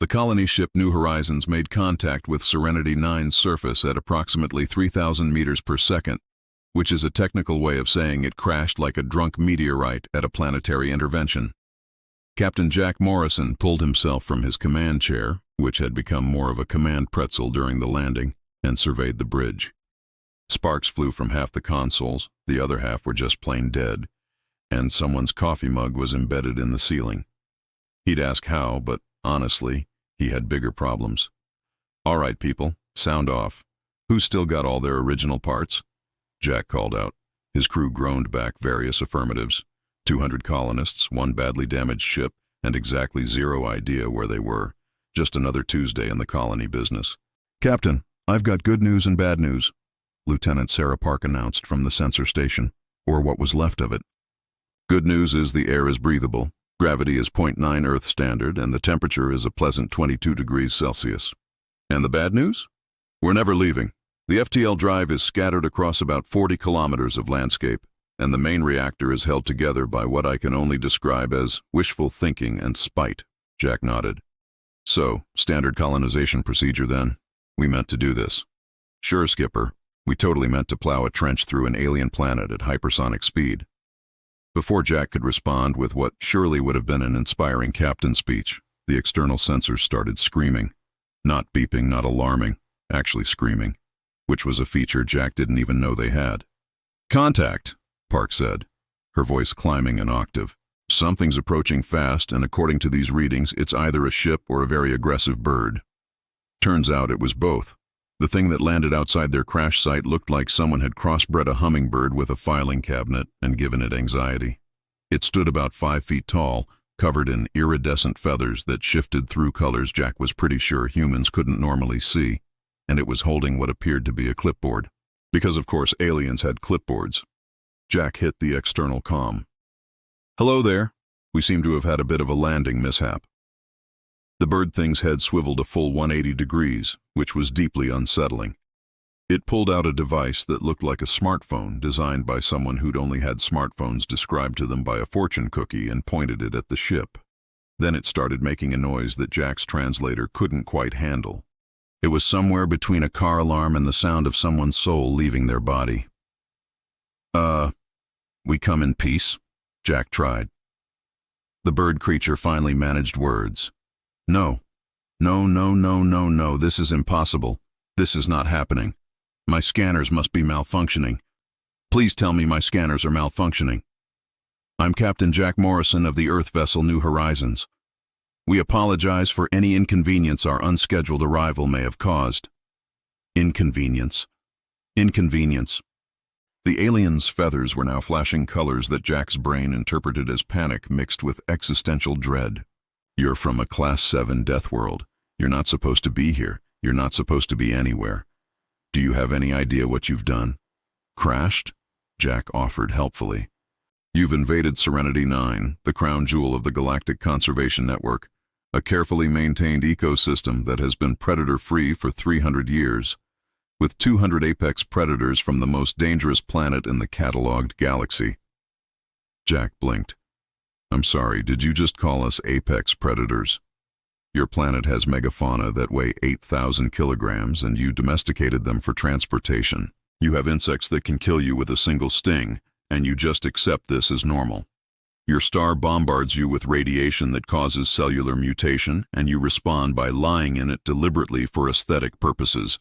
The colony ship New Horizons made contact with Serenity 9's surface at approximately 3,000 meters per second, which is a technical way of saying it crashed like a drunk meteorite at a planetary intervention. Captain Jack Morrison pulled himself from his command chair, which had become more of a command pretzel during the landing, and surveyed the bridge. Sparks flew from half the consoles, the other half were just plain dead, and someone's coffee mug was embedded in the ceiling. He'd ask how, but honestly, he had bigger problems. "All right, people, sound off. Who's still got all their original parts?" Jack called out. His crew groaned back various affirmatives. 200 colonists, one badly damaged ship, and exactly zero idea where they were. Just another Tuesday in the colony business. "Captain, I've got good news and bad news," Lieutenant Sarah Park announced from the sensor station, or what was left of it. "Good news is the air is breathable, gravity is 0.9 Earth standard, and the temperature is a pleasant 22 degrees Celsius. And the bad news? We're never leaving. The FTL drive is scattered across about 40 kilometers of landscape, and the main reactor is held together by what I can only describe as wishful thinking and spite." Jack nodded. "So, standard colonization procedure then. We meant to do this." "Sure, Skipper. We totally meant to plow a trench through an alien planet at hypersonic speed." Before Jack could respond with what surely would have been an inspiring captain speech, the external sensors started screaming. Not beeping, not alarming, actually screaming, which was a feature Jack didn't even know they had. "Contact," Park said, her voice climbing an octave. "Something's approaching fast, and according to these readings, it's either a ship or a very aggressive bird." Turns out it was both. The thing that landed outside their crash site looked like someone had crossbred a hummingbird with a filing cabinet and given it anxiety. It stood about 5 feet tall, covered in iridescent feathers that shifted through colors Jack was pretty sure humans couldn't normally see, and it was holding what appeared to be a clipboard. Because of course aliens had clipboards. Jack hit the external comm. "Hello there. We seem to have had a bit of a landing mishap." The bird thing's head swiveled a full 180 degrees, which was deeply unsettling. It pulled out a device that looked like a smartphone designed by someone who'd only had smartphones described to them by a fortune cookie and pointed it at the ship. Then it started making a noise that Jack's translator couldn't quite handle. It was somewhere between a car alarm and the sound of someone's soul leaving their body. We come in peace?" Jack tried. The bird creature finally managed words. No, this is impossible. This is not happening. My scanners must be malfunctioning. Please tell me my scanners are malfunctioning. I'm Captain Jack Morrison of the Earth vessel New Horizons. We apologize for any inconvenience our unscheduled arrival may have caused." Inconvenience. The alien's feathers were now flashing colors that Jack's brain interpreted as panic mixed with existential dread. "You're from a Class 7 Deathworld. You're not supposed to be here. You're not supposed to be anywhere. Do you have any idea what you've done?" "Crashed?" Jack offered helpfully. "You've invaded Serenity 9, the crown jewel of the Galactic Conservation Network, a carefully maintained ecosystem that has been predator-free for 300 years. With 200 apex predators from the most dangerous planet in the catalogued galaxy." Jack blinked. "I'm sorry, did you just call us apex predators? Your planet has megafauna that weigh 8,000 kilograms, and you domesticated them for transportation. You have insects that can kill you with a single sting, and you just accept this as normal. Your star bombards you with radiation that causes cellular mutation, and you respond by lying in it deliberately for aesthetic purposes.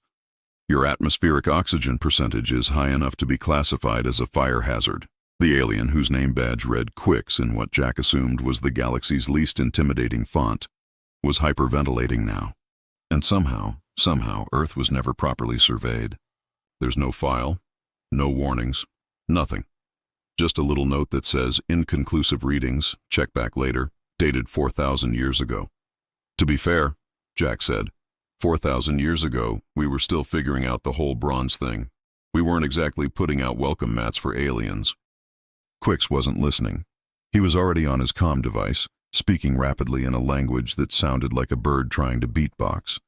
Your atmospheric oxygen percentage is high enough to be classified as a fire hazard." The alien, whose name badge read Quicks in what Jack assumed was the galaxy's least intimidating font, was hyperventilating now. And somehow, Earth was never properly surveyed. There's no file, no warnings, nothing. Just a little note that says, "Inconclusive readings, check back later," dated 4,000 years ago. "To be fair," Jack said, 4,000 years ago, we were still figuring out the whole bronze thing. We weren't exactly putting out welcome mats for aliens." Quicks wasn't listening. He was already on his comm device, speaking rapidly in a language that sounded like a bird trying to beatbox.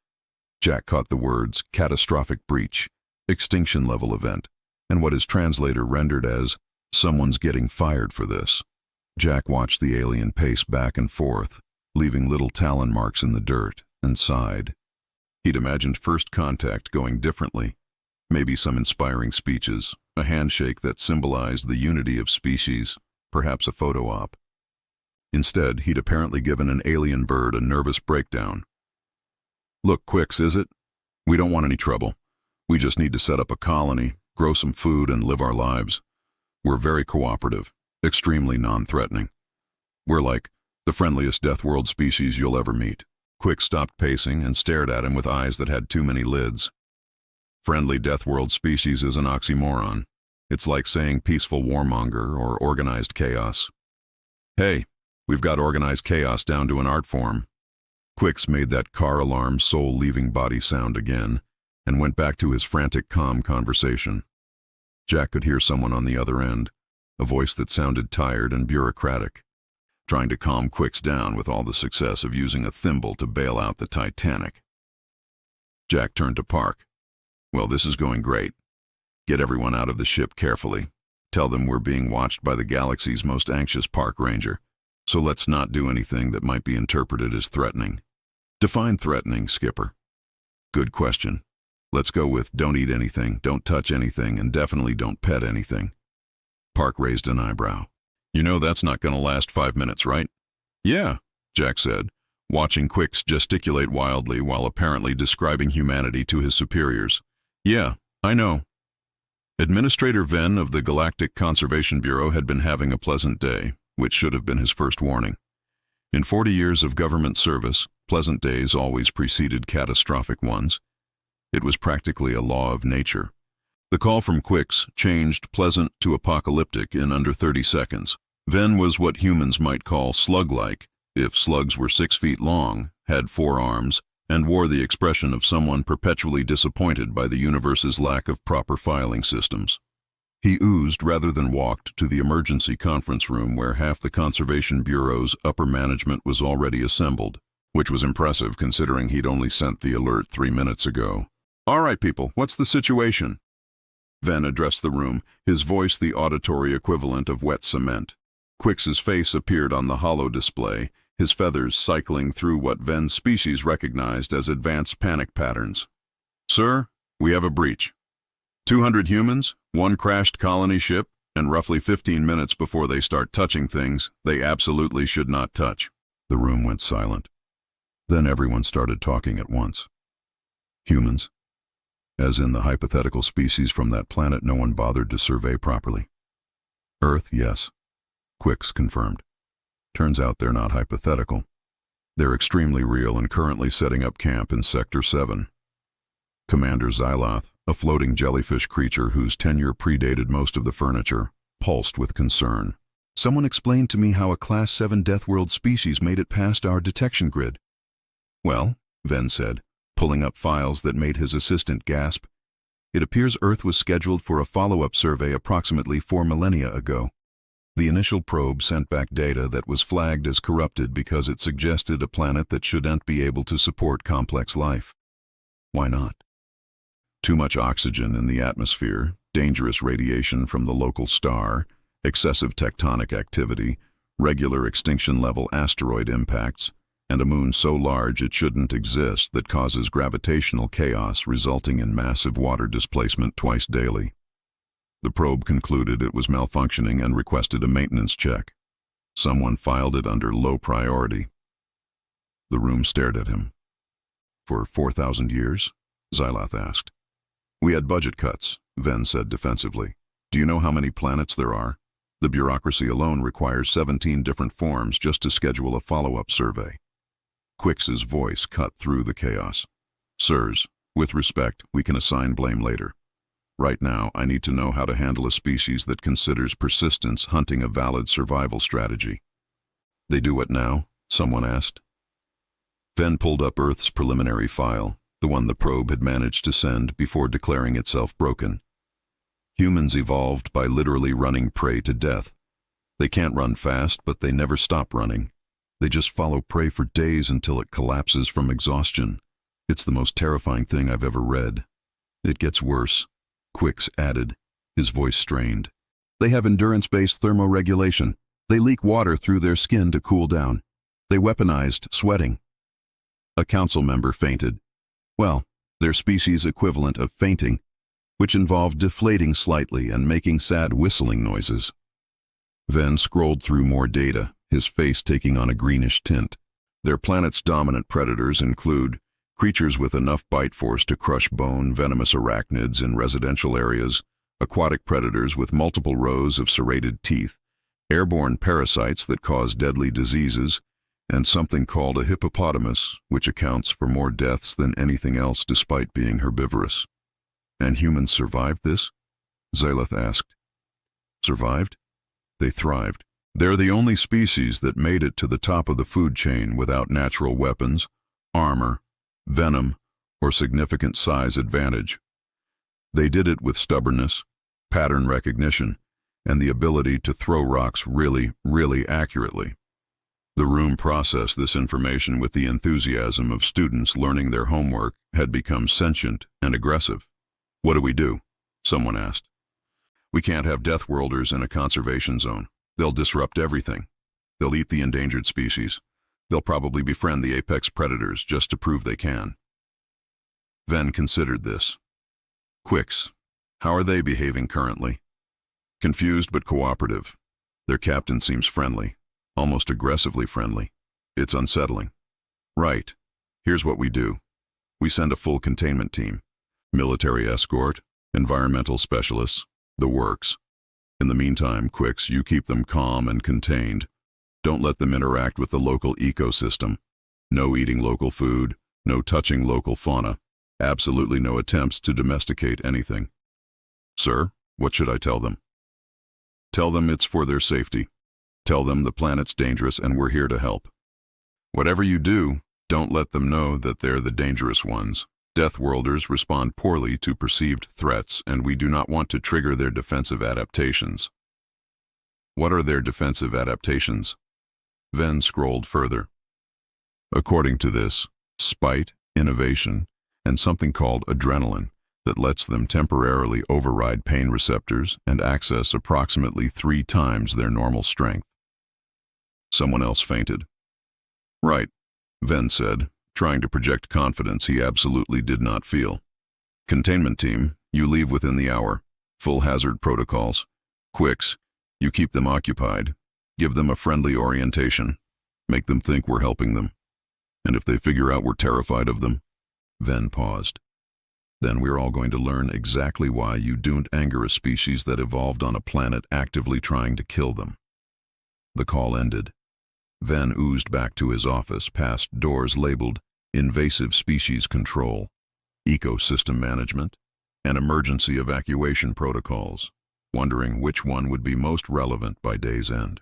Jack caught the words catastrophic breach, extinction level event, and what his translator rendered as someone's getting fired for this. Jack watched the alien pace back and forth, leaving little talon marks in the dirt, and sighed. He'd imagined first contact going differently. Maybe some inspiring speeches, a handshake that symbolized the unity of species, perhaps a photo op. Instead, he'd apparently given an alien bird a nervous breakdown. "Look, Quicks, is it? We don't want any trouble. We just need to set up a colony, grow some food, and live our lives. We're very cooperative, extremely non-threatening. We're like the friendliest Deathworld species you'll ever meet." Quicks stopped pacing and stared at him with eyes that had too many lids. Friendly Deathworld species is an oxymoron. It's like saying peaceful warmonger or organized chaos. "Hey, we've got organized chaos down to an art form." Quicks made that car alarm soul-leaving body sound again and went back to his frantic calm conversation. Jack could hear someone on the other end, a voice that sounded tired and bureaucratic, trying to calm Quicks down with all the success of using a thimble to bail out the Titanic. Jack turned to Park. "Well, this is going great. Get everyone out of the ship carefully. Tell them we're being watched by the galaxy's most anxious park ranger. So let's not do anything that might be interpreted as threatening." "Define threatening, Skipper." "Good question. Let's go with don't eat anything, don't touch anything, and definitely don't pet anything." Park raised an eyebrow. "You know that's not going to last 5 minutes, right?" "Yeah," Jack said, watching Quicks gesticulate wildly while apparently describing humanity to his superiors. "Yeah, I know." Administrator Venn of the Galactic Conservation Bureau had been having a pleasant day, which should have been his first warning. In 40 years of government service, pleasant days always preceded catastrophic ones. It was practically a law of nature. The call from Quicks changed pleasant to apocalyptic in under 30 seconds. Venn was what humans might call slug-like, if slugs were 6 feet long, had 4 arms, and wore the expression of someone perpetually disappointed by the universe's lack of proper filing systems. He oozed rather than walked to the emergency conference room where half the Conservation Bureau's upper management was already assembled, which was impressive considering he'd only sent the alert 3 minutes ago. "All right, people, what's the situation?" Venn addressed the room, his voice the auditory equivalent of wet cement. Quicks's face appeared on the holo display, his feathers cycling through what Venn's species recognized as advanced panic patterns. "Sir, we have a breach. 200 humans, 1 crashed colony ship, and roughly 15 minutes before they start touching things they absolutely should not touch." The room went silent. Then everyone started talking at once. Humans, as in the hypothetical species from that planet no one bothered to survey properly. Earth, yes, Quicks confirmed. Turns out they're not hypothetical. They're extremely real and currently setting up camp in Sector 7. Commander Xyloth, a floating jellyfish creature whose tenure predated most of the furniture, pulsed with concern. "Someone explained to me how a Class 7 Deathworld species made it past our detection grid." "Well," Venn said, pulling up files that made his assistant gasp, "it appears Earth was scheduled for a follow-up survey approximately 4 millennia ago. The initial probe sent back data that was flagged as corrupted because it suggested a planet that shouldn't be able to support complex life. Why not? Too much oxygen in the atmosphere, dangerous radiation from the local star, excessive tectonic activity, regular extinction-level asteroid impacts, and a moon so large it shouldn't exist that causes gravitational chaos resulting in massive water displacement twice daily. The probe concluded it was malfunctioning and requested a maintenance check. Someone filed it under low priority." The room stared at him. "For 4,000 years?" Xyloth asked. "We had budget cuts," Venn said defensively. "Do you know how many planets there are? The bureaucracy alone requires 17 different forms just to schedule a follow-up survey." Quicks's voice cut through the chaos. "Sirs, with respect, we can assign blame later. Right now, I need to know how to handle a species that considers persistence hunting a valid survival strategy." "They do what now?" someone asked. Venn pulled up Earth's preliminary file, the one the probe had managed to send before declaring itself broken. Humans evolved by literally running prey to death. They can't run fast, but they never stop running. They just follow prey for days until it collapses from exhaustion. It's the most terrifying thing I've ever read. It gets worse, Quicks added, his voice strained. "They have endurance-based thermoregulation. They leak water through their skin to cool down. They weaponized sweating." A council member fainted. Well, their species equivalent of fainting, which involved deflating slightly and making sad whistling noises. Venn scrolled through more data, his face taking on a greenish tint. Their planet's dominant predators include creatures with enough bite force to crush bone, venomous arachnids in residential areas, aquatic predators with multiple rows of serrated teeth, airborne parasites that cause deadly diseases, and something called a hippopotamus, which accounts for more deaths than anything else despite being herbivorous. And humans survived this? Zaleth asked. Survived? They thrived. They're the only species that made it to the top of the food chain without natural weapons, armor, venom, or significant size advantage. They did it with stubbornness, pattern recognition, and the ability to throw rocks really, really accurately. The room processed this information with the enthusiasm of students learning their homework had become sentient and aggressive. What do we do? Someone asked. We can't have Deathworlders in a conservation zone. They'll disrupt everything. They'll eat the endangered species. They'll probably befriend the apex predators just to prove they can. Venn considered this. Quicks, how are they behaving currently? Confused but cooperative. Their captain seems friendly, almost aggressively friendly. It's unsettling. Right. Here's what we do. We send a full containment team. Military escort, environmental specialists, the works. In the meantime, Quicks, you keep them calm and contained. Don't let them interact with the local ecosystem. No eating local food, no touching local fauna. Absolutely no attempts to domesticate anything. Sir, what should I tell them? Tell them it's for their safety. Tell them the planet's dangerous and we're here to help. Whatever you do, don't let them know that they're the dangerous ones. Deathworlders respond poorly to perceived threats, and we do not want to trigger their defensive adaptations. What are their defensive adaptations? Venn scrolled further. According to this, spite, innovation, and something called adrenaline that lets them temporarily override pain receptors and access approximately 3 times their normal strength. Someone else fainted. Right, Venn said, trying to project confidence he absolutely did not feel. Containment team, you leave within the hour. Full hazard protocols. Quicks, you keep them occupied. Give them a friendly orientation. Make them think we're helping them. And if they figure out we're terrified of them? Venn paused. Then we're all going to learn exactly why you don't anger a species that evolved on a planet actively trying to kill them. The call ended. Venn oozed back to his office past doors labeled Invasive Species Control, Ecosystem Management, and Emergency Evacuation Protocols, wondering which one would be most relevant by day's end.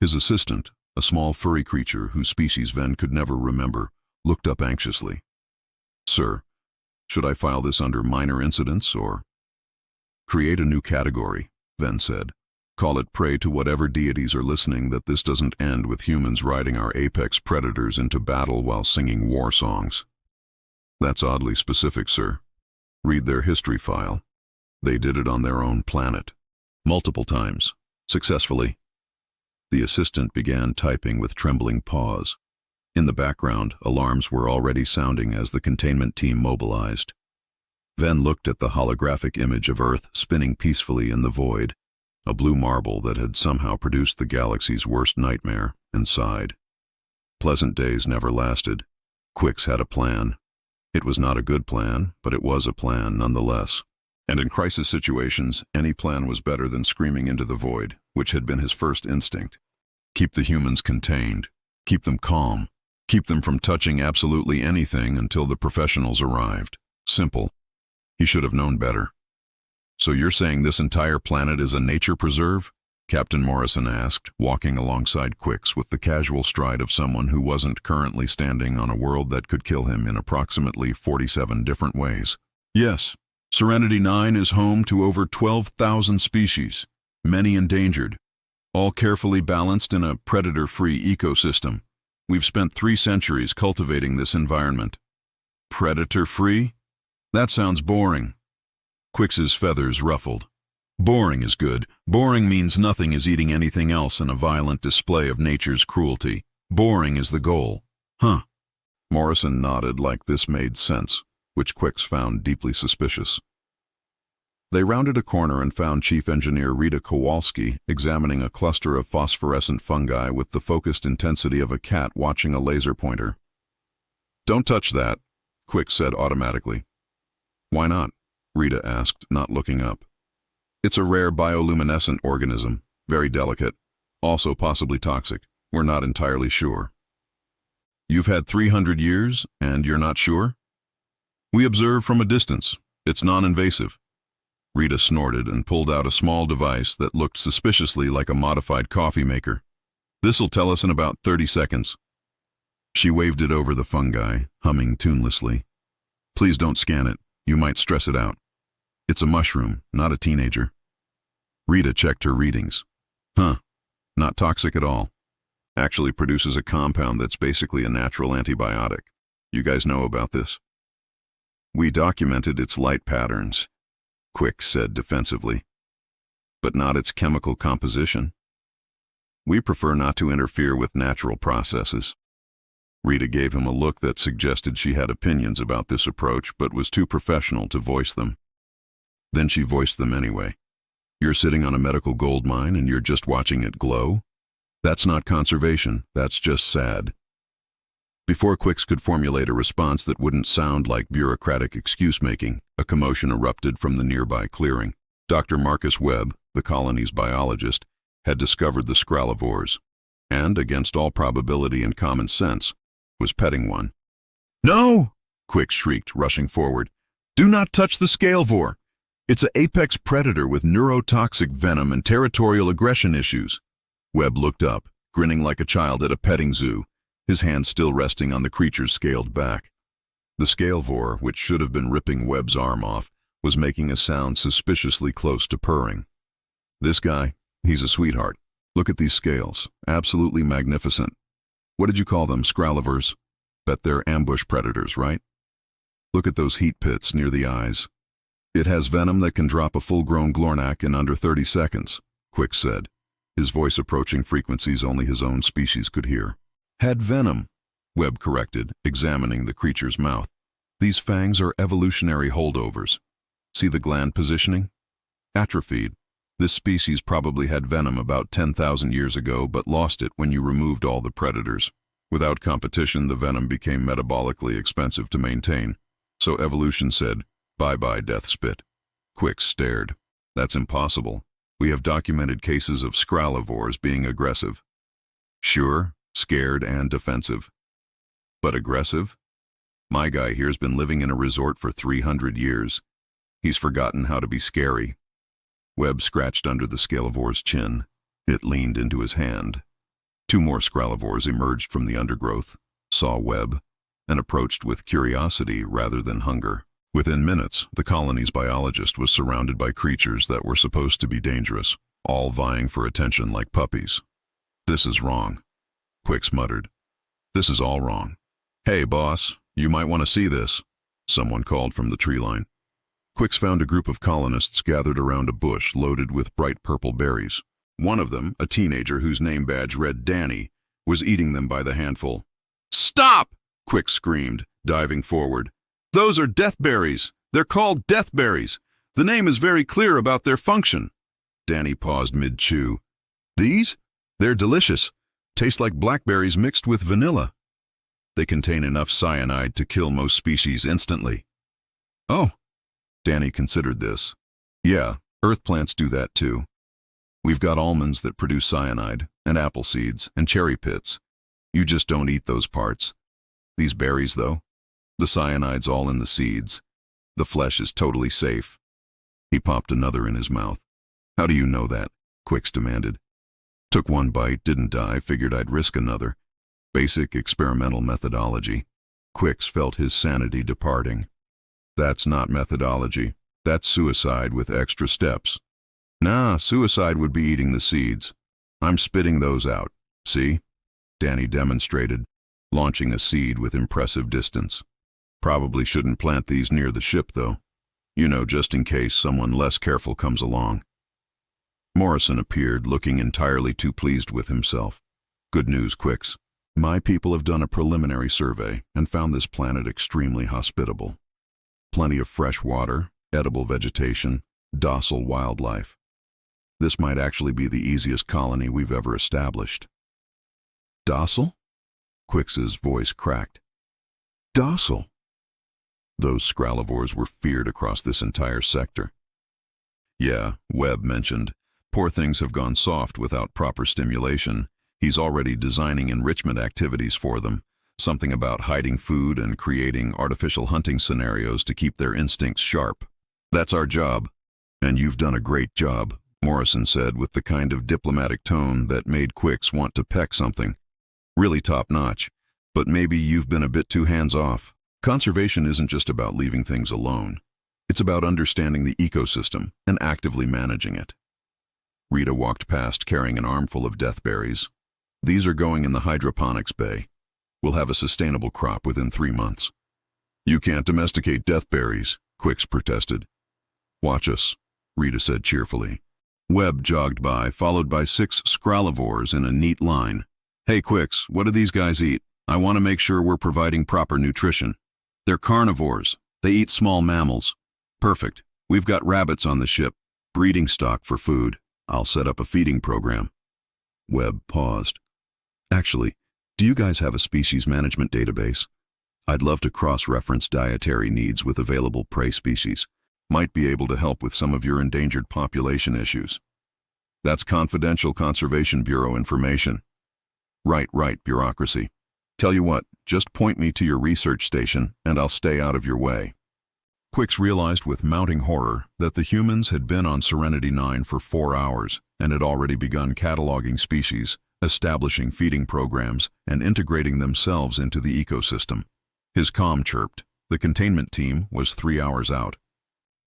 His assistant, a small furry creature whose species Venn could never remember, looked up anxiously. Sir, should I file this under minor incidents or? Create a new category, Venn said. Call it prey to whatever deities are listening that this doesn't end with humans riding our apex predators into battle while singing war songs. That's oddly specific, sir. Read their history file. They did it on their own planet. Multiple times. Successfully. The assistant began typing with trembling paws. In the background, alarms were already sounding as the containment team mobilized. Venn looked at the holographic image of Earth spinning peacefully in the void, a blue marble that had somehow produced the galaxy's worst nightmare, and sighed. Pleasant days never lasted. Quicks had a plan. It was not a good plan, but it was a plan nonetheless. And in crisis situations, any plan was better than screaming into the void, which had been his first instinct. Keep the humans contained. Keep them calm. Keep them from touching absolutely anything until the professionals arrived. Simple. He should have known better. So you're saying this entire planet is a nature preserve? Captain Morrison asked, walking alongside Quicks with the casual stride of someone who wasn't currently standing on a world that could kill him in approximately 47 different ways. Yes, Serenity 9 is home to over 12,000 species, many endangered, all carefully balanced in a predator-free ecosystem. We've spent 3 centuries cultivating this environment. Predator-free? That sounds boring. Quicks's feathers ruffled. Boring is good. Boring means nothing is eating anything else in a violent display of nature's cruelty. Boring is the goal. Huh. Morrison nodded like this made sense, which Quicks found deeply suspicious. They rounded a corner and found Chief Engineer Rita Kowalski examining a cluster of phosphorescent fungi with the focused intensity of a cat watching a laser pointer. "Don't touch that," Quicks said automatically. "Why not?" Rita asked, not looking up. "It's a rare bioluminescent organism, very delicate, also possibly toxic. We're not entirely sure." "You've had 300 years, and you're not sure?" "We observe from a distance. It's non-invasive." Rita snorted and pulled out a small device that looked suspiciously like a modified coffee maker. "This'll tell us in about 30 seconds. She waved it over the fungi, humming tunelessly. "Please don't scan it. You might stress it out. It's a mushroom, not a teenager." Rita checked her readings. "Huh. Not toxic at all. Actually produces a compound that's basically a natural antibiotic. You guys know about this?" "We documented its light patterns," Quicks said defensively, "but not its chemical composition. We prefer not to interfere with natural processes." Rita gave him a look that suggested she had opinions about this approach but was too professional to voice them. Then she voiced them anyway. "You're sitting on a medical gold mine and you're just watching it glow? That's not conservation, that's just sad." Before Quicks could formulate a response that wouldn't sound like bureaucratic excuse-making, a commotion erupted from the nearby clearing. Dr. Marcus Webb, the colony's biologist, had discovered the scrallivores, and, against all probability and common sense, was petting one. "No!" Quicks shrieked, rushing forward. "Do not touch the scalivore! It's an apex predator with neurotoxic venom and territorial aggression issues." Webb looked up, grinning like a child at a petting zoo, his hand still resting on the creature's scaled back. The scalivore, which should have been ripping Webb's arm off, was making a sound suspiciously close to purring. "This guy, he's a sweetheart. Look at these scales, absolutely magnificent. What did you call them, scrallivores? Bet they're ambush predators, right? Look at those heat pits near the eyes. It has venom that can drop a full-grown Glornak in under 30 seconds, Quicks said, his voice approaching frequencies only his own species could hear. "Had venom," Webb corrected, examining the creature's mouth. "These fangs are evolutionary holdovers. See the gland positioning? Atrophied. This species probably had venom about 10,000 years ago but lost it when you removed all the predators. Without competition, the venom became metabolically expensive to maintain. So evolution said, bye-bye death spit." Quicks stared. "That's impossible. We have documented cases of scrallivores being aggressive." "Sure, scared and defensive. But aggressive? My guy here's been living in a resort for 300 years. He's forgotten how to be scary." Webb scratched under the scalivore's chin. It leaned into his hand. 2 more scrallivores emerged from the undergrowth, saw Webb, and approached with curiosity rather than hunger. Within minutes, the colony's biologist was surrounded by creatures that were supposed to be dangerous, all vying for attention like puppies. "This is wrong," Quicks muttered. "This is all wrong." "Hey, boss, you might want to see this," someone called from the tree line. Quicks found a group of colonists gathered around a bush loaded with bright purple berries. One of them, a teenager whose name badge read Danny, was eating them by the handful. "Stop!" Quicks screamed, diving forward. "Those are deathberries. They're called deathberries. The name is very clear about their function." Danny paused mid-chew. "These? They're delicious. Taste like blackberries mixed with vanilla. They contain enough cyanide to kill most species instantly." "Oh." Danny considered this. "Yeah, earth plants do that too. We've got almonds that produce cyanide, and apple seeds, and cherry pits. You just don't eat those parts. These berries, though, the cyanide's all in the seeds. The flesh is totally safe." He popped another in his mouth. "How do you know that?" Quicks demanded. "Took one bite, didn't die, figured I'd risk another. Basic experimental methodology." Quicks felt his sanity departing. "That's not methodology. That's suicide with extra steps." "Nah, suicide would be eating the seeds. I'm spitting those out. See?" Danny demonstrated, launching a seed with impressive distance. "Probably shouldn't plant these near the ship, though. You know, just in case someone less careful comes along." Morrison appeared, looking entirely too pleased with himself. "Good news, Quicks. My people have done a preliminary survey and found this planet extremely hospitable. Plenty of fresh water, edible vegetation, docile wildlife. This might actually be the easiest colony we've ever established. Docile? Quix's voice cracked. Docile? Those Scralivores were feared across this entire sector. Yeah, Webb mentioned, poor things have gone soft without proper stimulation. He's already designing enrichment activities for them, something about hiding food and creating artificial hunting scenarios to keep their instincts sharp. That's our job. And you've done a great job, Morrison said with the kind of diplomatic tone that made Quix want to peck something. Really top-notch, but maybe you've been a bit too hands-off. Conservation isn't just about leaving things alone. It's about understanding the ecosystem and actively managing it. Rita walked past carrying an armful of deathberries. These are going in the hydroponics bay. We'll have a sustainable crop within 3 months. You can't domesticate deathberries, Quix protested. Watch us, Rita said cheerfully. Webb jogged by, followed by 6 Scralivores in a neat line. Hey Quix, what do these guys eat? I want to make sure we're providing proper nutrition. They're carnivores. They eat small mammals. Perfect. We've got rabbits on the ship. Breeding stock for food. I'll set up a feeding program. Webb paused. Actually, do you guys have a species management database? I'd love to cross-reference dietary needs with available prey species. Might be able to help with some of your endangered population issues. That's confidential Conservation Bureau information. Right, bureaucracy. Tell you what, just point me to your research station and I'll stay out of your way. Quix realized with mounting horror that the humans had been on Serenity 9 for 4 hours and had already begun cataloging species, establishing feeding programs, and integrating themselves into the ecosystem. His comm chirped. The containment team was 3 hours out.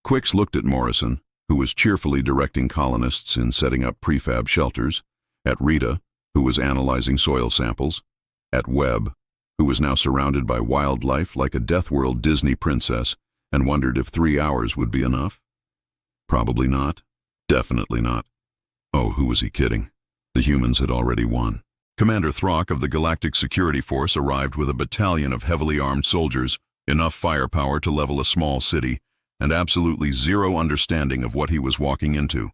Quix looked at Morrison, who was cheerfully directing colonists in setting up prefab shelters, at Rita, who was analyzing soil samples, at Webb, who was now surrounded by wildlife like a Deathworld Disney princess, and wondered if 3 hours would be enough. Probably not. Definitely not. Oh, who was he kidding? The humans had already won. Commander Throck of the Galactic Security Force arrived with a battalion of heavily armed soldiers, enough firepower to level a small city, and absolutely zero understanding of what he was walking into.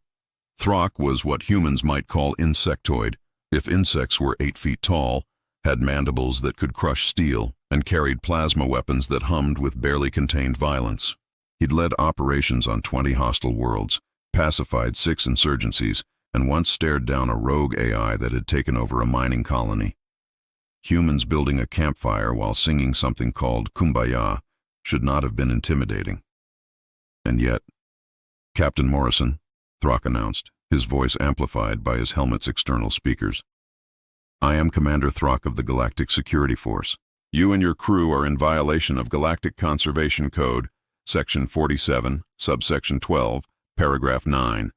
Throck was what humans might call insectoid, if insects were 8 feet tall, had mandibles that could crush steel, and carried plasma weapons that hummed with barely contained violence. He'd led operations on 20 hostile worlds, pacified 6 insurgencies, and once stared down a rogue AI that had taken over a mining colony. Humans building a campfire while singing something called Kumbaya should not have been intimidating. And yet, Captain Morrison, Throck announced, his voice amplified by his helmet's external speakers. I am Commander Throck of the Galactic Security Force. You and your crew are in violation of Galactic Conservation Code, Section 47, Subsection 12, Paragraph 9.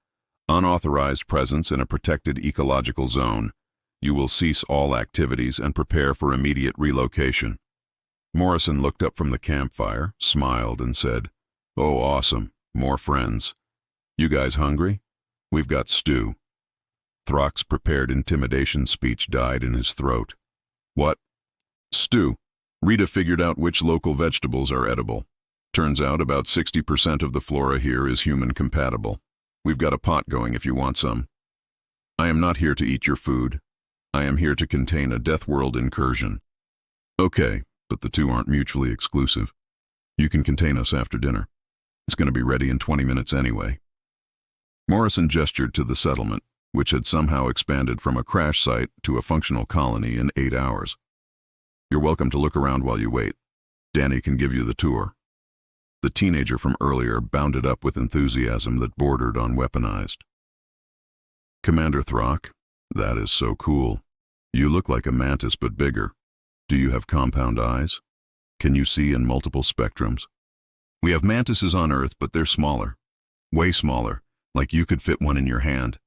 Unauthorized presence in a protected ecological zone. You will cease all activities and prepare for immediate relocation. Morrison looked up from the campfire, smiled, and said, Oh, awesome. More friends. You guys hungry? We've got stew. Throck's prepared intimidation speech died in his throat. What? Stew. Rita figured out which local vegetables are edible. Turns out about 60% of the flora here is human-compatible. We've got a pot going if you want some. I am not here to eat your food. I am here to contain a Deathworld incursion. Okay, but the two aren't mutually exclusive. You can contain us after dinner. It's going to be ready in 20 minutes anyway. Morrison gestured to the settlement, which had somehow expanded from a crash site to a functional colony in 8 hours. You're welcome to look around while you wait. Danny can give you the tour. The teenager from earlier bounded up with enthusiasm that bordered on weaponized. Commander Throck, that is so cool. You look like a mantis but bigger. Do you have compound eyes? Can you see in multiple spectrums? We have mantises on Earth, but they're smaller. Way smaller, like you could fit one in your hand.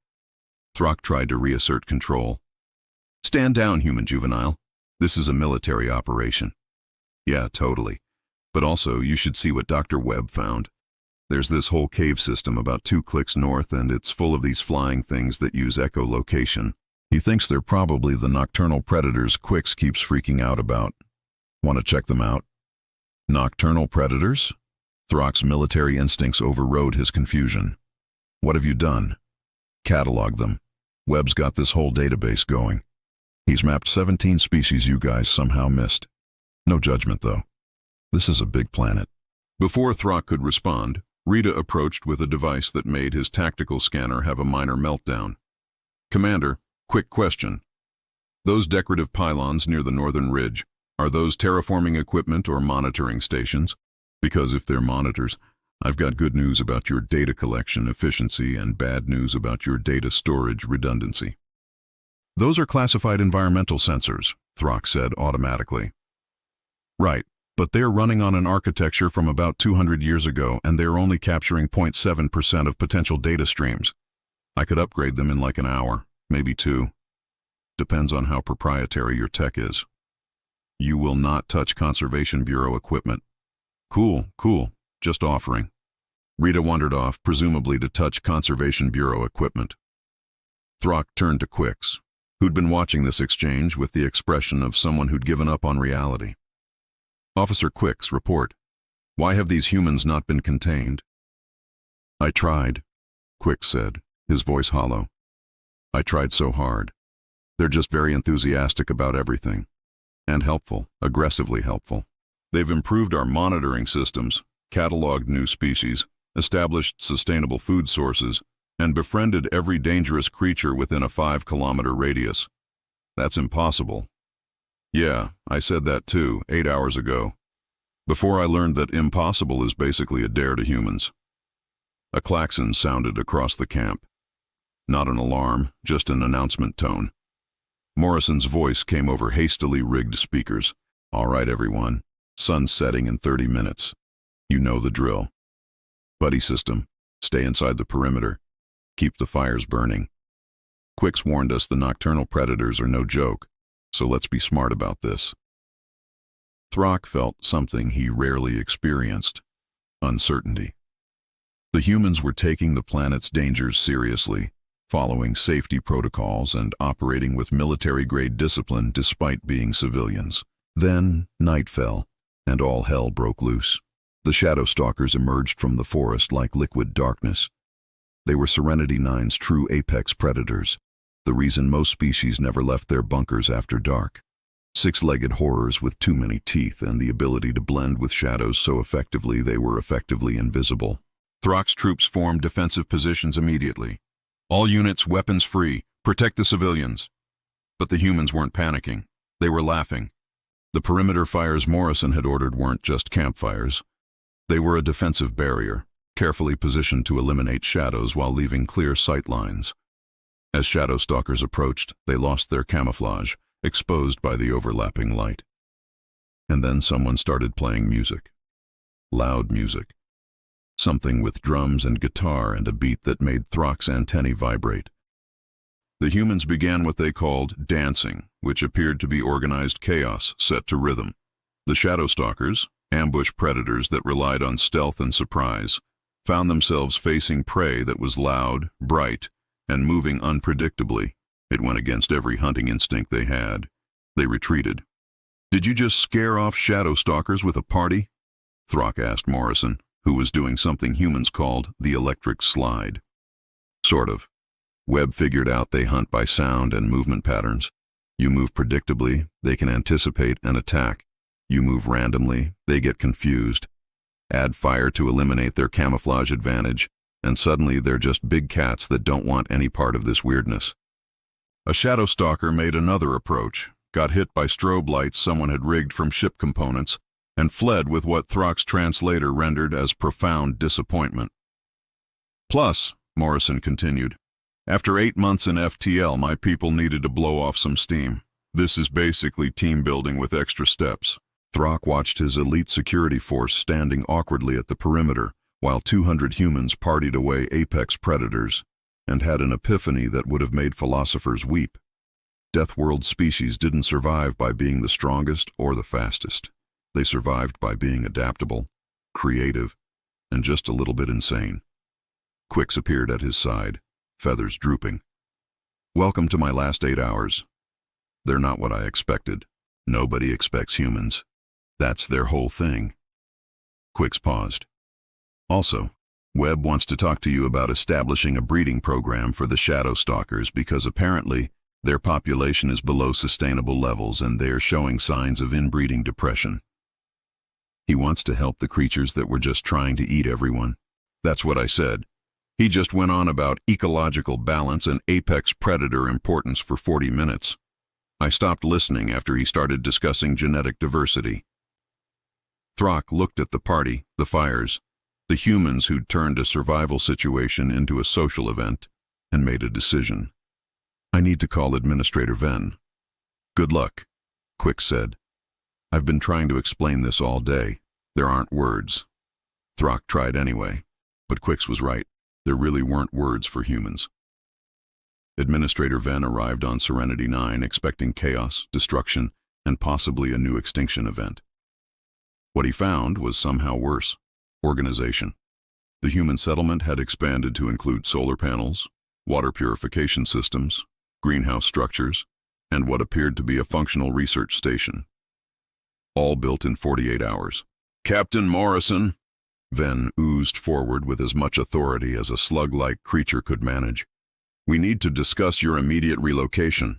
Throck tried to reassert control. Stand down, human juvenile. This is a military operation. Yeah, totally. But also, you should see what Dr. Webb found. There's this whole cave system about 2 clicks north, and it's full of these flying things that use echolocation. He thinks they're probably the nocturnal predators Quicks keeps freaking out about. Want to check them out? Nocturnal predators? Throck's military instincts overrode his confusion. What have you done? Catalog them. Webb's got this whole database going. He's mapped 17 species you guys somehow missed. No judgment, though. This is a big planet. Before Throck could respond, Rita approached with a device that made his tactical scanner have a minor meltdown. Commander, quick question. Those decorative pylons near the northern ridge, are those terraforming equipment or monitoring stations? Because if they're monitors, I've got good news about your data collection efficiency and bad news about your data storage redundancy. Those are classified environmental sensors, Throck said automatically. Right, but they're running on an architecture from about 200 years ago and they're only capturing 0.7% of potential data streams. I could upgrade them in like an hour, maybe 2. Depends on how proprietary your tech is. You will not touch Conservation Bureau equipment. Cool, just offering. Rita wandered off, presumably to touch Conservation Bureau equipment. Throck turned to Quicks, who'd been watching this exchange with the expression of someone who'd given up on reality. Officer Quicks, report. Why have these humans not been contained? I tried, Quicks said, his voice hollow. I tried so hard. They're just very enthusiastic about everything. And helpful, aggressively helpful. They've improved our monitoring systems, cataloged new species, established sustainable food sources, and befriended every dangerous creature within a 5-kilometer radius. That's impossible. Yeah, I said that too, 8 hours ago. Before I learned that impossible is basically a dare to humans. A klaxon sounded across the camp. Not an alarm, just an announcement tone. Morrison's voice came over hastily rigged speakers. All right, everyone. Sun's setting in 30 minutes. You know the drill. Buddy system. Stay inside the perimeter. Keep the fires burning. Quicks warned us the nocturnal predators are no joke, so let's be smart about this. Throck felt something he rarely experienced. Uncertainty. The humans were taking the planet's dangers seriously, following safety protocols and operating with military-grade discipline despite being civilians. Then, night fell, and all hell broke loose. The shadow stalkers emerged from the forest like liquid darkness. They were Serenity 9's true apex predators, the reason most species never left their bunkers after dark. 6-legged horrors with too many teeth and the ability to blend with shadows so effectively they were effectively invisible. Throck's troops formed defensive positions immediately. All units weapons free, protect the civilians. But the humans weren't panicking. They were laughing. The perimeter fires Morrison had ordered weren't just campfires. They were a defensive barrier, carefully positioned to eliminate shadows while leaving clear sight lines. As shadow stalkers approached, they lost their camouflage, exposed by the overlapping light. And then someone started playing music. Loud music. Something with drums and guitar and a beat that made Throck's antennae vibrate. The humans began what they called dancing, which appeared to be organized chaos set to rhythm. The shadow stalkers, ambush predators that relied on stealth and surprise, found themselves facing prey that was loud, bright, and moving unpredictably. It went against every hunting instinct they had. They retreated. Did you just scare off shadow stalkers with a party? Throck asked Morrison, who was doing something humans called the electric slide. Sort of. Webb figured out they hunt by sound and movement patterns. You move predictably, they can anticipate and attack. You move randomly, they get confused. Add fire to eliminate their camouflage advantage, and suddenly they're just big cats that don't want any part of this weirdness. A shadow stalker made another approach, got hit by strobe lights someone had rigged from ship components, and fled with what Throck's translator rendered as profound disappointment. Plus, Morrison continued, after 8 months in FTL, my people needed to blow off some steam. This is basically team building with extra steps. Throck watched his elite security force standing awkwardly at the perimeter, while 200 humans partied away apex predators, and had an epiphany that would have made philosophers weep. Deathworld species didn't survive by being the strongest or the fastest. They survived by being adaptable, creative, and just a little bit insane. Quicks appeared at his side, feathers drooping. Welcome to my last 8 hours. They're not what I expected. Nobody expects humans. That's their whole thing. Quicks paused. Also, Webb wants to talk to you about establishing a breeding program for the shadow stalkers because apparently their population is below sustainable levels and they are showing signs of inbreeding depression. He wants to help the creatures that were just trying to eat everyone. That's what I said. He just went on about ecological balance and apex predator importance for 40 minutes. I stopped listening after he started discussing genetic diversity. Throck looked at the party, the fires, the humans who'd turned a survival situation into a social event, and made a decision. I need to call Administrator Venn. Good luck, Quick said. I've been trying to explain this all day. There aren't words. Throck tried anyway, but Quicks was right. There really weren't words for humans. Administrator Venn arrived on Serenity 9 expecting chaos, destruction, and possibly a new extinction event. What he found was somehow worse: organization. The human settlement had expanded to include solar panels, water purification systems, greenhouse structures, and what appeared to be a functional research station. All built in 48 hours. Captain Morrison, Venn oozed forward with as much authority as a slug-like creature could manage. We need to discuss your immediate relocation.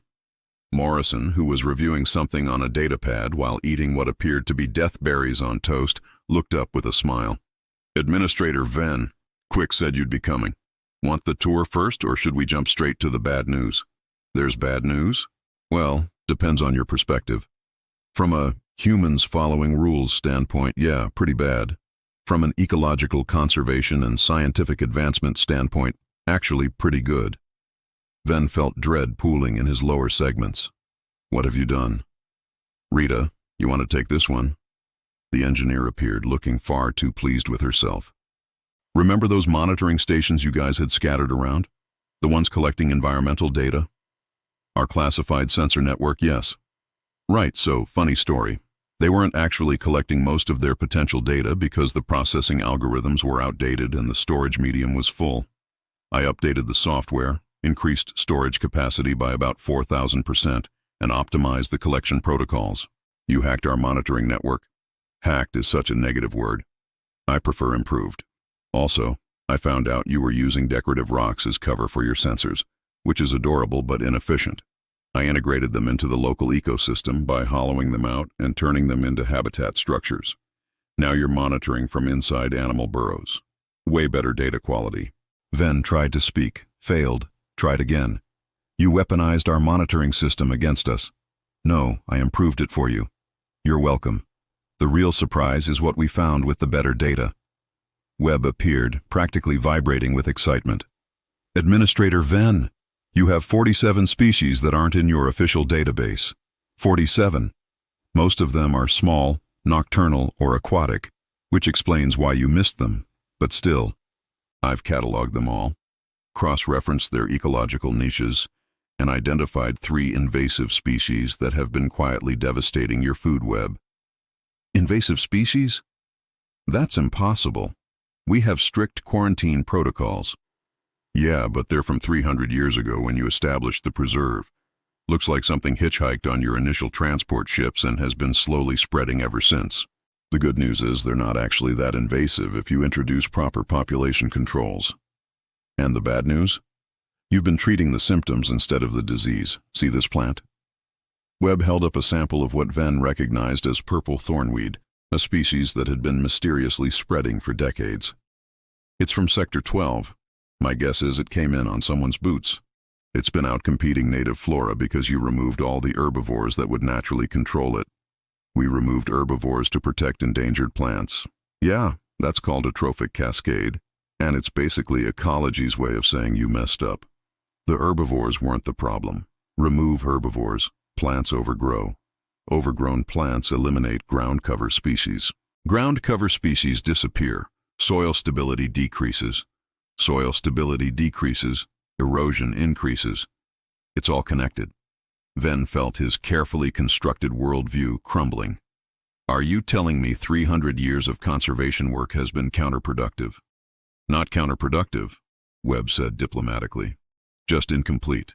Morrison, who was reviewing something on a datapad while eating what appeared to be death berries on toast, looked up with a smile. Administrator Venn, Quick said you'd be coming. Want the tour first, or should we jump straight to the bad news? There's bad news? Well, depends on your perspective. From a humans following rules standpoint, yeah, pretty bad. From an ecological conservation and scientific advancement standpoint, actually pretty good. Venn felt dread pooling in his lower segments. What have you done? Rita, you want to take this one? The engineer appeared, looking far too pleased with herself. Remember those monitoring stations you guys had scattered around? The ones collecting environmental data? Our classified sensor network, yes. Right, so funny story. They weren't actually collecting most of their potential data because the processing algorithms were outdated and the storage medium was full. I updated the software, increased storage capacity by about 4,000%, and optimized the collection protocols. You hacked our monitoring network. Hacked is such a negative word. I prefer improved. Also, I found out you were using decorative rocks as cover for your sensors, which is adorable but inefficient. I integrated them into the local ecosystem by hollowing them out and turning them into habitat structures. Now you're monitoring from inside animal burrows. Way better data quality. Venn tried to speak, failed, tried again. You weaponized our monitoring system against us. No, I improved it for you. You're welcome. The real surprise is what we found with the better data. Webb appeared, practically vibrating with excitement. Administrator Venn, you have 47 species that aren't in your official database. 47. Most of them are small, nocturnal, or aquatic, which explains why you missed them. But still, I've cataloged them all, cross-referenced their ecological niches, and identified 3 invasive species that have been quietly devastating your food web. Invasive species? That's impossible. We have strict quarantine protocols. Yeah, but they're from 300 years ago when you established the preserve. Looks like something hitchhiked on your initial transport ships and has been slowly spreading ever since. The good news is they're not actually that invasive if you introduce proper population controls. And the bad news? You've been treating the symptoms instead of the disease. See this plant? Webb held up a sample of what Venn recognized as purple thornweed, a species that had been mysteriously spreading for decades. It's from Sector 12. My guess is it came in on someone's boots. It's been out competing native flora because you removed all the herbivores that would naturally control it. We removed herbivores to protect endangered plants. Yeah, that's called a trophic cascade, and it's basically ecology's way of saying you messed up. The herbivores weren't the problem. Remove herbivores, plants overgrow. Overgrown plants eliminate ground cover species. Ground cover species disappear. Soil stability decreases. Soil stability decreases, erosion increases. It's all connected. Venn felt his carefully constructed worldview crumbling. Are you telling me 300 years of conservation work has been counterproductive? Not counterproductive, Webb said diplomatically. Just incomplete.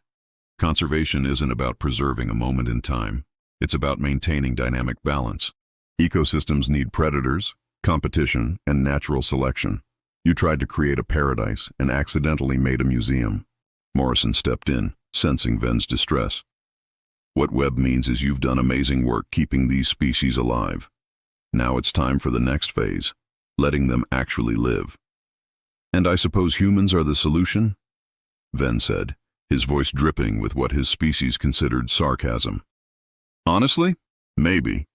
Conservation isn't about preserving a moment in time. It's about maintaining dynamic balance. Ecosystems need predators, competition, and natural selection. You tried to create a paradise and accidentally made a museum. Morrison stepped in, sensing Ven's distress. What Webb means is you've done amazing work keeping these species alive. Now it's time for the next phase, letting them actually live. And I suppose humans are the solution? Ven said, his voice dripping with what his species considered sarcasm. Honestly, maybe.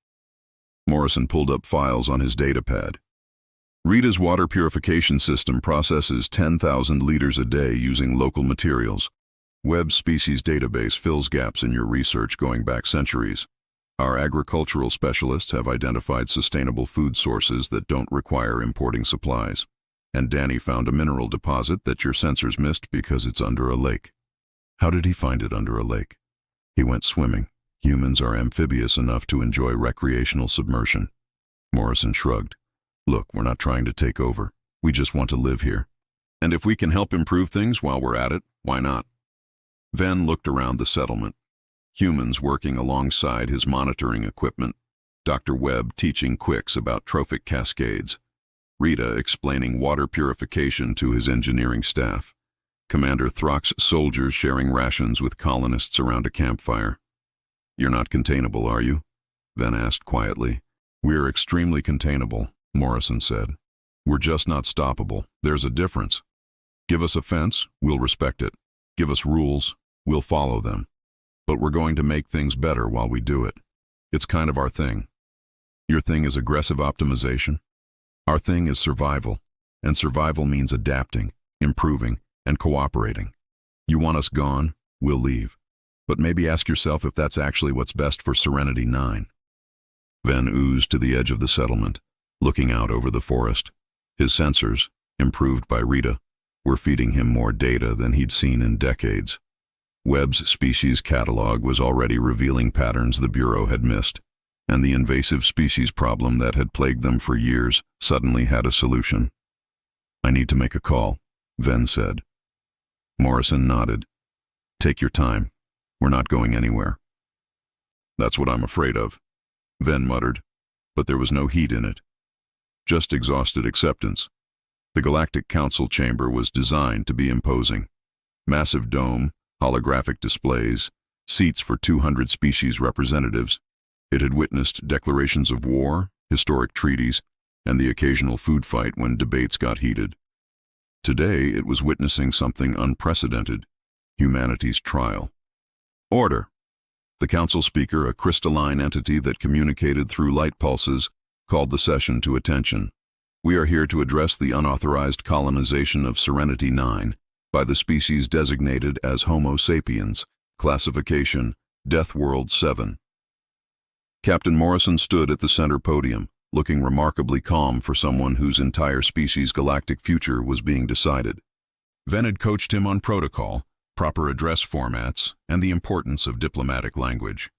Morrison pulled up files on his datapad. Rita's water purification system processes 10,000 liters a day using local materials. Webb's species database fills gaps in your research going back centuries. Our agricultural specialists have identified sustainable food sources that don't require importing supplies. And Danny found a mineral deposit that your sensors missed because it's under a lake. How did he find it under a lake? He went swimming. Humans are amphibious enough to enjoy recreational submersion. Morrison shrugged. Look, we're not trying to take over. We just want to live here. And if we can help improve things while we're at it, why not? Ven looked around the settlement. Humans working alongside his monitoring equipment. Dr. Webb teaching quicks about trophic cascades. Rita explaining water purification to his engineering staff. Commander Throck's soldiers sharing rations with colonists around a campfire. You're not containable, are you? Ven asked quietly. We're extremely containable, Morrison said. We're just not stoppable. There's a difference. Give us a fence, we'll respect it. Give us rules, we'll follow them. But we're going to make things better while we do it. It's kind of our thing. Your thing is aggressive optimization. Our thing is survival, and survival means adapting, improving, and cooperating. You want us gone, we'll leave. But maybe ask yourself if that's actually what's best for Serenity 9. Ven oozed to the edge of the settlement, looking out over the forest. His sensors, improved by Rita, were feeding him more data than he'd seen in decades. Webb's species catalog was already revealing patterns the Bureau had missed, and the invasive species problem that had plagued them for years suddenly had a solution. I need to make a call, Ven said. Morrison nodded. Take your time. We're not going anywhere. That's what I'm afraid of, Ven muttered, but there was no heat in it. Just exhausted acceptance. The Galactic Council chamber was designed to be imposing. Massive dome, holographic displays, seats for 200 species representatives. It had witnessed declarations of war, historic treaties, and the occasional food fight when debates got heated. Today it was witnessing something unprecedented, humanity's trial. Order! The council speaker, a crystalline entity that communicated through light pulses, called the session to attention. We are here to address the unauthorized colonization of Serenity 9 by the species designated as Homo sapiens, classification, Deathworld 7. Captain Morrison stood at the center podium, looking remarkably calm for someone whose entire species' galactic future was being decided. Ven had coached him on protocol, proper address formats, and the importance of diplomatic language.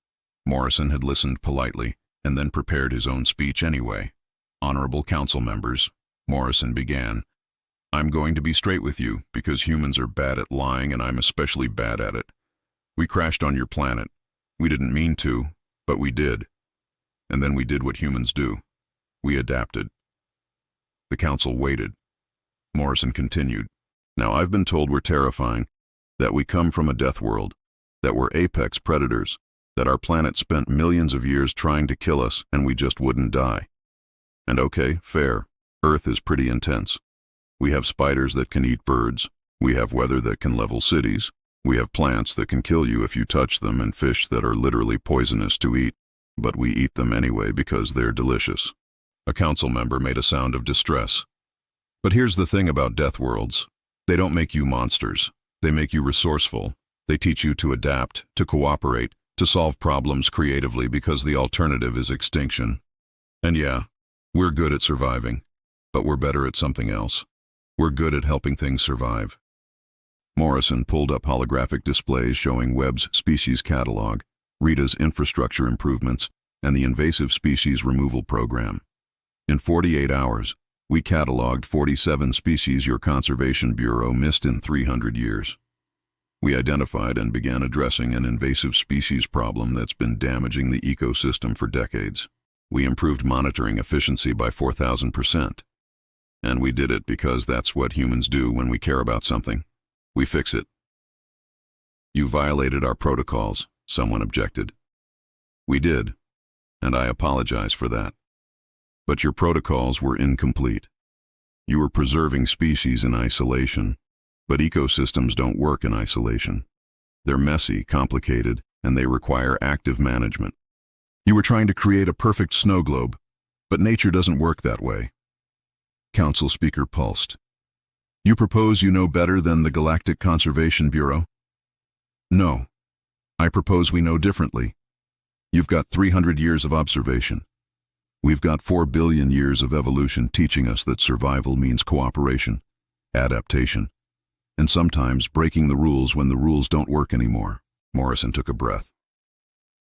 Morrison had listened politely, and then prepared his own speech anyway. Honorable council members, Morrison began. I'm going to be straight with you, because humans are bad at lying and I'm especially bad at it. We crashed on your planet. We didn't mean to, but we did. And then we did what humans do. We adapted. The council waited. Morrison continued. Now I've been told we're terrifying, that we come from a death world, that we're apex predators, that our planet spent millions of years trying to kill us and we just wouldn't die. And okay, fair, Earth is pretty intense. We have spiders that can eat birds, we have weather that can level cities, we have plants that can kill you if you touch them and fish that are literally poisonous to eat, but we eat them anyway because they're delicious. A council member made a sound of distress. But here's the thing about death worlds. They don't make you monsters. They make you resourceful. They teach you to adapt, to cooperate, to solve problems creatively because the alternative is extinction. And yeah, we're good at surviving, but we're better at something else. We're good at helping things survive. Morrison pulled up holographic displays showing Webb's species catalog, Rita's infrastructure improvements, and the invasive species removal program. In 48 hours, we cataloged 47 species your Conservation Bureau missed in 300 years. We identified and began addressing an invasive species problem that's been damaging the ecosystem for decades. We improved monitoring efficiency by 4,000%. And we did it because that's what humans do when we care about something. We fix it. You violated our protocols, someone objected. We did, and I apologize for that. But your protocols were incomplete. You were preserving species in isolation, but ecosystems don't work in isolation. They're messy, complicated, and they require active management. You were trying to create a perfect snow globe, but nature doesn't work that way. Council speaker pulsed. You propose you know better than the Galactic Conservation Bureau? No. I propose we know differently. You've got 300 years of observation. We've got 4 billion years of evolution teaching us that survival means cooperation, adaptation, and sometimes breaking the rules when the rules don't work anymore. Morrison took a breath.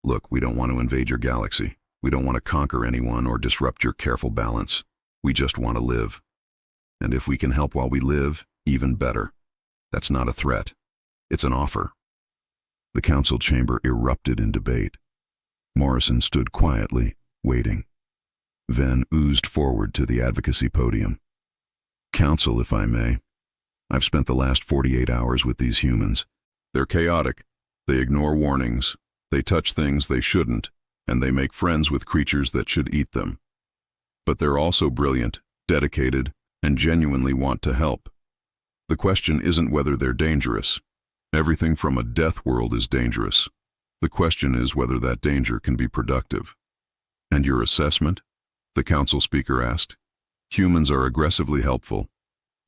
Look, we don't want to invade your galaxy. We don't want to conquer anyone or disrupt your careful balance. We just want to live. And if we can help while we live, even better. That's not a threat. It's an offer. The council chamber erupted in debate. Morrison stood quietly, waiting. Venn oozed forward to the advocacy podium. Council, if I may. I've spent the last 48 hours with these humans. They're chaotic. They ignore warnings. They touch things they shouldn't, and they make friends with creatures that should eat them. But they're also brilliant, dedicated, and genuinely want to help. The question isn't whether they're dangerous. Everything from a death world is dangerous. The question is whether that danger can be productive. And your assessment? The council speaker asked. Humans are aggressively helpful.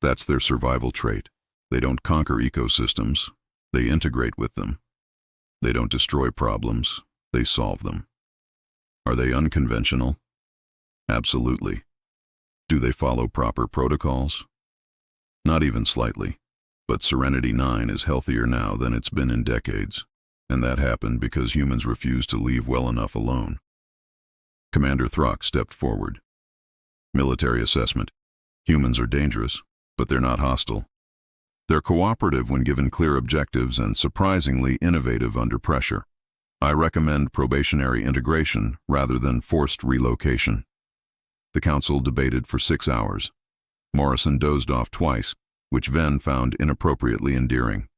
That's their survival trait. They don't conquer ecosystems. They integrate with them. They don't destroy problems. They solve them. Are they unconventional? Absolutely. Do they follow proper protocols? Not even slightly. But Serenity 9 is healthier now than it's been in decades. And that happened because humans refused to leave well enough alone. Commander Throck stepped forward. Military assessment. Humans are dangerous, but they're not hostile. They're cooperative when given clear objectives and surprisingly innovative under pressure. I recommend probationary integration rather than forced relocation. The council debated for 6 hours. Morrison dozed off twice, which Venn found inappropriately endearing.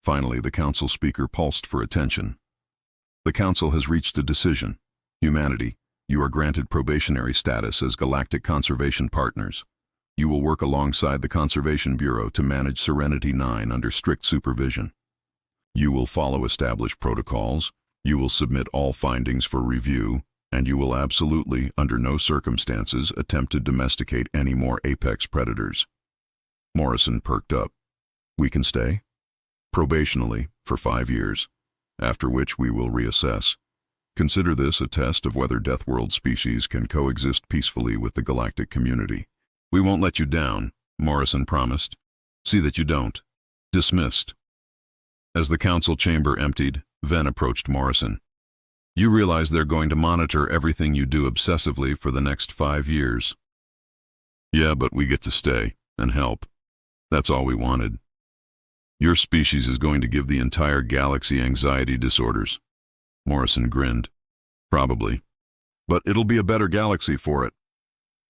Finally, the council speaker pulsed for attention. The council has reached a decision. Humanity, you are granted probationary status as Galactic Conservation Partners. You will work alongside the Conservation Bureau to manage Serenity 9 under strict supervision. You will follow established protocols, you will submit all findings for review, and you will absolutely, under no circumstances, attempt to domesticate any more apex predators. Morrison perked up. We can stay? Probationally, for 5 years, after which we will reassess. Consider this a test of whether Deathworld species can coexist peacefully with the galactic community. We won't let you down, Morrison promised. See that you don't. Dismissed. As the council chamber emptied, Venn approached Morrison. You realize they're going to monitor everything you do obsessively for the next 5 years. Yeah, but we get to stay and help. That's all we wanted. Your species is going to give the entire galaxy anxiety disorders. Morrison grinned. Probably. But it'll be a better galaxy for it.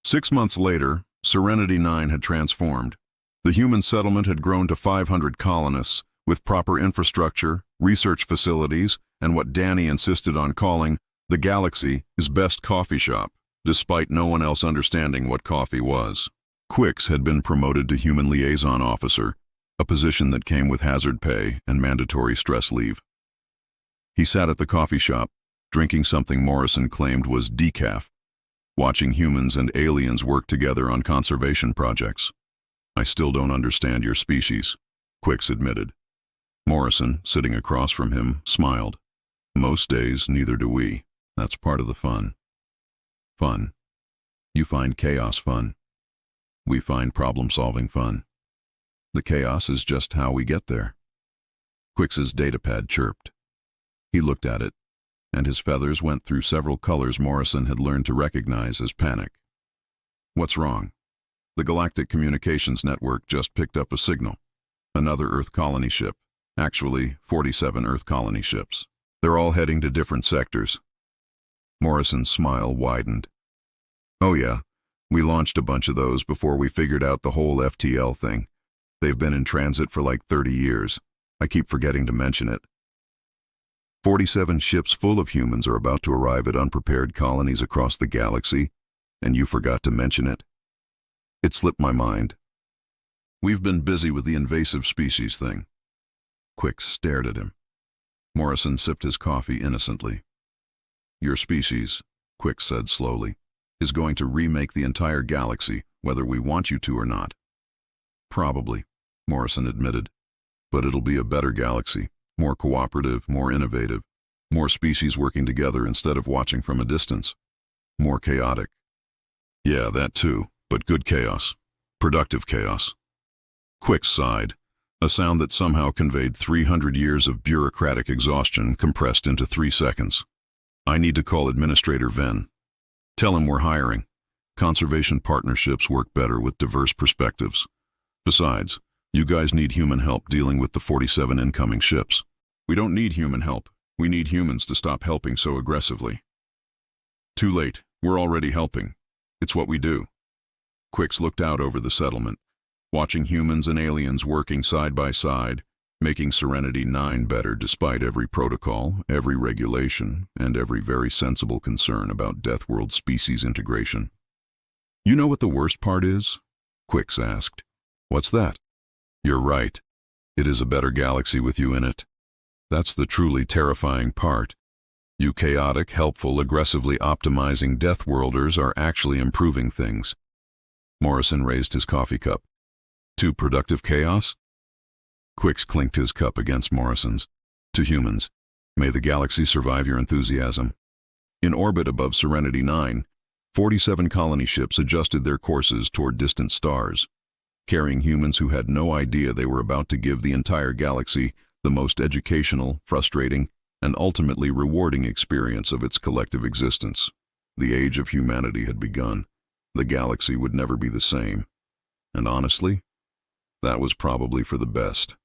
6 months later, Serenity 9 had transformed. The human settlement had grown to 500 colonists, with proper infrastructure, research facilities, and what Danny insisted on calling the galaxy's best coffee shop, despite no one else understanding what coffee was. Quix had been promoted to Human Liaison Officer, a position that came with hazard pay and mandatory stress leave. He sat at the coffee shop, drinking something Morrison claimed was decaf, watching humans and aliens work together on conservation projects. I still don't understand your species, Quix admitted. Morrison, sitting across from him, smiled. Most days, neither do we. That's part of the fun. Fun. You find chaos fun. We find problem-solving fun. The chaos is just how we get there. Quix's datapad chirped. He looked at it, and his feathers went through several colors Morrison had learned to recognize as panic. What's wrong? The Galactic Communications Network just picked up a signal. Another Earth colony ship, Actually, 47 Earth colony ships. They're all heading to different sectors. Morrison's smile widened. Oh yeah, we launched a bunch of those before we figured out the whole FTL thing. They've been in transit for like 30 years. I keep forgetting to mention it. 47 ships full of humans are about to arrive at unprepared colonies across the galaxy, and you forgot to mention it. It slipped my mind. We've been busy with the invasive species thing. Quicks stared at him. Morrison sipped his coffee innocently. Your species, Quicks said slowly, is going to remake the entire galaxy, whether we want you to or not. Probably, Morrison admitted. But it'll be a better galaxy, more cooperative, more innovative, more species working together instead of watching from a distance. More chaotic. Yeah, that too, but good chaos. Productive chaos. Quicks sighed, a sound that somehow conveyed 300 years of bureaucratic exhaustion compressed into 3 seconds. I need to call Administrator Venn. Tell him we're hiring. Conservation partnerships work better with diverse perspectives. Besides, you guys need human help dealing with the 47 incoming ships. We don't need human help. We need humans to stop helping so aggressively. Too late. We're already helping. It's what we do. Quicks looked out over the settlement, watching humans and aliens working side by side, making Serenity 9 better despite every protocol, every regulation, and every very sensible concern about Deathworld species integration. You know what the worst part is? Quicks asked. What's that? You're right. It is a better galaxy with you in it. That's the truly terrifying part. You chaotic, helpful, aggressively optimizing Deathworlders are actually improving things. Morrison raised his coffee cup. To productive chaos? Quicks clinked his cup against Morrison's. To humans, may the galaxy survive your enthusiasm. In orbit above Serenity 9, 47 colony ships adjusted their courses toward distant stars, carrying humans who had no idea they were about to give the entire galaxy the most educational, frustrating, and ultimately rewarding experience of its collective existence. The age of humanity had begun. The galaxy would never be the same. And honestly, that was probably for the best.